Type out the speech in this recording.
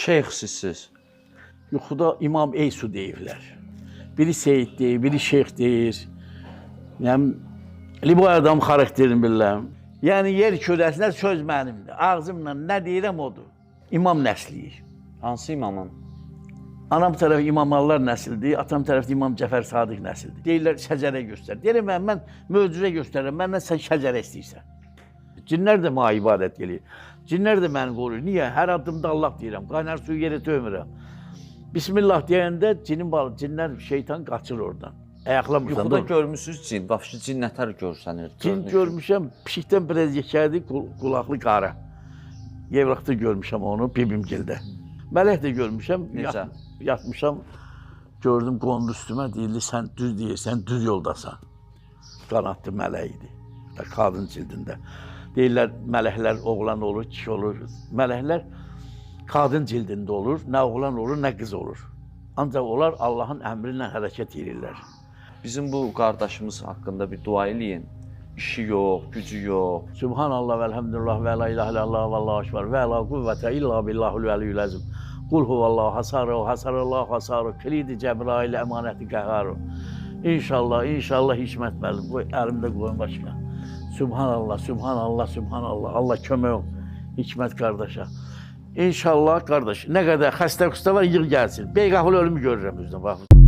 Şeyxsizsiz. Yuxuda İmam Eysu deyirlər. Biri Seyid deyir, biri Şeyx deyir. Yəni, bu adam xarakterini bilirəm. Yəni, yer kürəsində söz mənimdir. Ağzımla nə deyirəm odur. İmam nəsliyik. Hansı imamın? Anam tərəfi İmamallar nəsildir, atam tərəfi İmam Cəfər Sadiq nəsildir. Deyirlər, şəcərə göstər. Deyirəm, mən möcüzə göstərirəm, məndən sən şəcərə istəyirsən. Cinlər də mənə ibadət gelir. Cinlər də məni qoruyur. Niyə? Hər addımda Allah deyirəm, qaynar suyu yerə töymürəm. Bismillah deyəndə cinlər, şeytan qaçır oradan. Ayaqlamırsan. Yuxuda görmüsünüz cin, vəfşi cin nətər görsənir? Cin görmüşəm, pişikdən biraz yekədi, qulaqlı qara. Yevraqda görmüşəm onu, bibimgildə. Mələk də görmüşəm, yatmışam, gördüm qondu üstümə, deyildi, sən düz deyirsən, düz yoldasan. Qanadlı mələk idi, qadın cildində. Deyirlər, mələklər oğlan olur, kişi olur. Mələklər qadın cildində olur, nə oğlan olur, nə qız olur. Ancaq onlar Allahın əmri ilə hərəkət edirlər. Bizim bu qardaşımız haqqında bir dua eləyin. İşi yox, gücü yox. Subhanallah və elhamdülillah və la ilahe illallah və Allahu ekber və la quvvətə illa billahul aliyyul azim. Qul huvallahu hasarallahu hasaru, kilidi Cəbrail, əmanəti qəhəru. İnşallah, inşallah hikmət məlim. Bu əlimdə qoyun başqa. Subhanallah, subhanallah, subhanallah. Allah kömək ol, hikmət qardaşa. İnşallah qardaş, nə qədər xəstə var, yığ gəlsin. Beyqahıl ölümü görürəm üzdən, bax.